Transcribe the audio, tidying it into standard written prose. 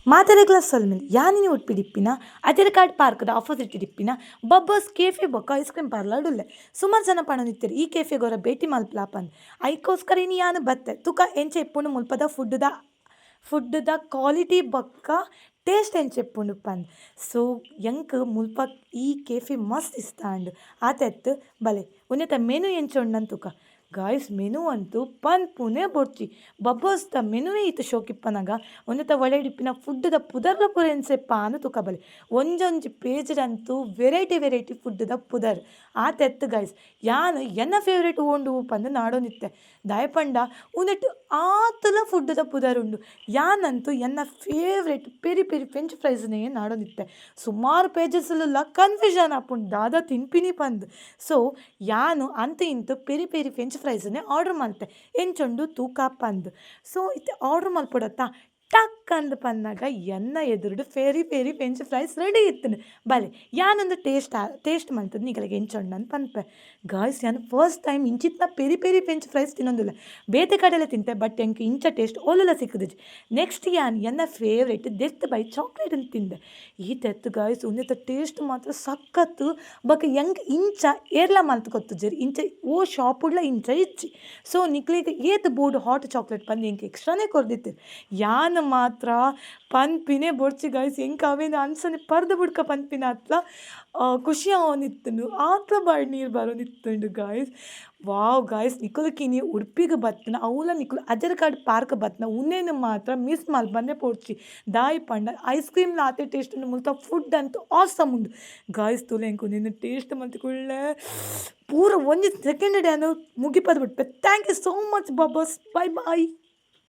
ಮಾತೆರೆಗ್ಲ ಸೊಲ್ಮೆಲ್ ಯಾನಿನಿ ಉಟ್ಪಿಡಿಪ್ಪಿನ ಅಜರಕಾಡ್ ಪಾರ್ಕ್ದ opposite ಇಡಿಪ್ಪಿನ ಬಬ್ಬರ್ಸ್ ಕೇಫೆ ಬೊಕ್ಕ ice cream parlour ಉಲ್ಲೆ ಸುಮಾರು ಜನ ಪಣನಿತ್ತೆರ್ ಈ ಕೇಫೆಗೊರ ಭೇಟಿ ಮಲ್ಪುಲಾಪಂದ್ ಐಕೋಸ್ಕರ ಇನಿ ಯಾನ್ ಬತ್ತೆ ತುಕ ಎಂಚ ಎಪ್ಪುಂಡು ಮುಲ್ಪದ ಫುಡ್ದ ಕ್ವಾಲಿಟಿ ಬೊಕ್ಕ ಟೇಸ್ಟ್ ಎಂಚ ಎಪ್ಪುಂಡು ಪಂದ್ ಸೊ ಎಂಕ್ ಮುಲ್ಪ ಈ ಕೇಫೆ ಮಸ್ತ್ ಇಷ್ಟ ಅಂಡ್ ಆತೆತ್ ಬಲೆ ಉನ್ನತ ಮೆನು ಎಂಚ ಉಂಡಂದ್ ತುಕ ಗಾಯ್ಸ್ ಮೆನು ಅಂತೂ ಪನ್ಪುನೆ ಬೊಡ್ಚಿ ಬಬ್ಬರ್ಸ್ದ ಮೆನುವೇ ಈತ ಶೋಕಿಪ್ಪನಗ ಒಂದೆತ ಒಳೆಡಿಪ್ಪಿನ ಫುಡ್ದ ಪುದರ್ಲ ಪೂರ ಎನ್ಸೆಪ್ಪ ಅಂದು ತುಕ ಬಲೆ ಒಂಜೊಂಜಿ ಪೇಜ್ಡಂತೂ ವೆರೈಟಿ ಫುಡ್ದ ಪುದರ್ ಆತೆತ್ ಗೈಸ್ ಯಾನ್ ಎನ್ನ ಫೇವ್ರೇಟ್ ಓಂಡು ಪಂದ್ ನಾಡೋನಿತ್ತೆ ದಾಯಪಂಡ ಉಂದೆಟ್ ಆತಲ ಫುಡ್ದ ಪುದರ್ ಉಂಡು ಯಾನಂತೂ ಎನ್ನ ಫೇವ್ರೇಟ್ ಪೆರಿ ಪೆರಿ ಫ್ರೆಂಚ್ ಫ್ರೈಸ್ನೇ ನಾಡೋನಿತ್ತೆ ಸುಮಾರು ಪೇಜಸ್ಲ ಕನ್ಫ್ಯೂಷನ್ ಆಪುಂಡು ದಾದ ತಿನ್ಪಿನಿ ಪಂದ್ ಸೊ ಯಾನು ಅಂತ ಇಂತು ಪೆರಿ ಪೆರಿ ಫ್ರೆಂಚ್ ಫ್ರೈಸ್ನೇ ಆರ್ಡ್ರ್ ಮಲ್ತೆ ಎಂಚೊಂಡು ತೂಕ ಪಂದ್ ಸೊ ಇತ್ತೆ ಆರ್ಡ್ರ್ ಮಲ್ಪೊಡತ್ತ ಟಕ್ ಅಂದ್ ಪಂದಾಗ ಎನ್ನ ಎದುರುಡು ಫೇರಿ ಫ್ರೆಂಚ್ ಫ್ರೈಸ್ ರೆಡಿ ಇತ್ತನು ಬಲೆ ಯಾನೊಂದು ಟೇಸ್ಟ್ ಮಲ್ತದ ನಿಗಲಿಗೆ ಎಂಚೊಂಡು ಅಂತ ಪನ್ಪೆ ಗಾಯ್ಸ್ ಯಾನು ಫಸ್ಟ್ ಟೈಮ್ ಇಂಚಿತ್ನ ಪೆರಿ ಫ್ರೆಂಚ್ ಫ್ರೈಸ್ ತಿನ್ನೊಂದಿಲ್ಲ ಬೇತೆ ಕಡೆಲ್ಲ ತಿಂತೆ ಬಟ್ ಎಂಕ್ ಇಂಚ ಟೇಸ್ಟ್ ಓಲೆಲ್ಲ ಸಿಕ್ಕದಿಜ್ ನೆಕ್ಸ್ಟ್ ಯಾನ್ ಎನ್ನ ಫೇವ್ರೇಟ್ ಡೆತ್ ಬೈ ಚಾಕ್ಲೇಟ್ ಅಂತ ತಿಂದೆ ಈ ತೆತ್ತು ಗಾಯ್ಸ್ ಉಂದೆತ ಟೇಸ್ಟ್ ಮಾತ್ರ ಸಖತ್ತು ಬೊಕ ಎಂಕ್ ಇಂಚ ಏರ್ಲ ಮಲ್ತು ಕೊತ್ತುಜೆರ್ ಇಂಚ ಓ ಶಾಪುಡ್ಲ ಇಂಚ ಇಚ್ಚಿ ಸೊ ನಿಕ್ಲಿಗೆ ಏತ್ ಬೋರ್ಡ್ ಹಾಟ್ ಚಾಕ್ಲೇಟ್ ಪಂದ್ ಎಂಕ್ ಎಕ್ಸ್ಟ್ರಾನೇ ಕೊರ್ದಿತ್ತಿರ್ ಯಾನ್ ಮಾತ್ರ ಪನ್ಪಿನೇ ಬೊಡ್ಚಿ ಗಾಯ್ಸ್ ಎಂಕ್ ಅವೇನು ಅನ್ಸನೆ ಪರ್ದ ಬುಡ್ಕ ಪನ್ಪಿನ ಅತ್ಲ ಖುಷಿ ಅವನಿತ್ತುಂಡು ಆತ್ಲ ಬಾಳ್ ನೀರು ಬರೋನಿತ್ತುಂಡು ಗಾಯ್ಸ್ ವಾವ್ ಗಾಯ್ಸ್ ನಿಕುಲಕಿನಿ ಉಡುಪಿಗೆ ಬತ್ತನ ಅವಲ ನಿಕುಲು ಅಜರಕಾಡ್ ಪಾರ್ಕ್ ಬತ್ತನ ಉನ್ನೇನು ಮಾತ್ರ ಮಿಸ್ ಮಲ್ಪಂದೆ ಪೋಡ್ಚಿ ದಾಯಿ ಪಂಡ ಐಸ್ ಕ್ರೀಮ್ ಲಾತೆ ಟೇಸ್ಟ್ ಉಂಡು ಮುಲ್ತ ಫುಡ್ ಅಂತೂ ಆಸಮ್ ಉಂಡು ಗಾಯ್ಸ್ ತುಲೆ ಎಂಕು ನಿನ್ನ ಟೇಸ್ಟ್ ಮಲ್ತಿಕೊಳ್ಳೆ ಪೂರ ಒಂಜಿ ಸೆಕೆಂಡ್ ಡೇ ಅನ್ನೋ ಮುಗಿಪದ ಬಿಟ್ಪೆ ಥ್ಯಾಂಕ್ ಯು ಸೋ ಮಚ್ ಬಾಬಸ್ ಬೈ ಬಾಯ್.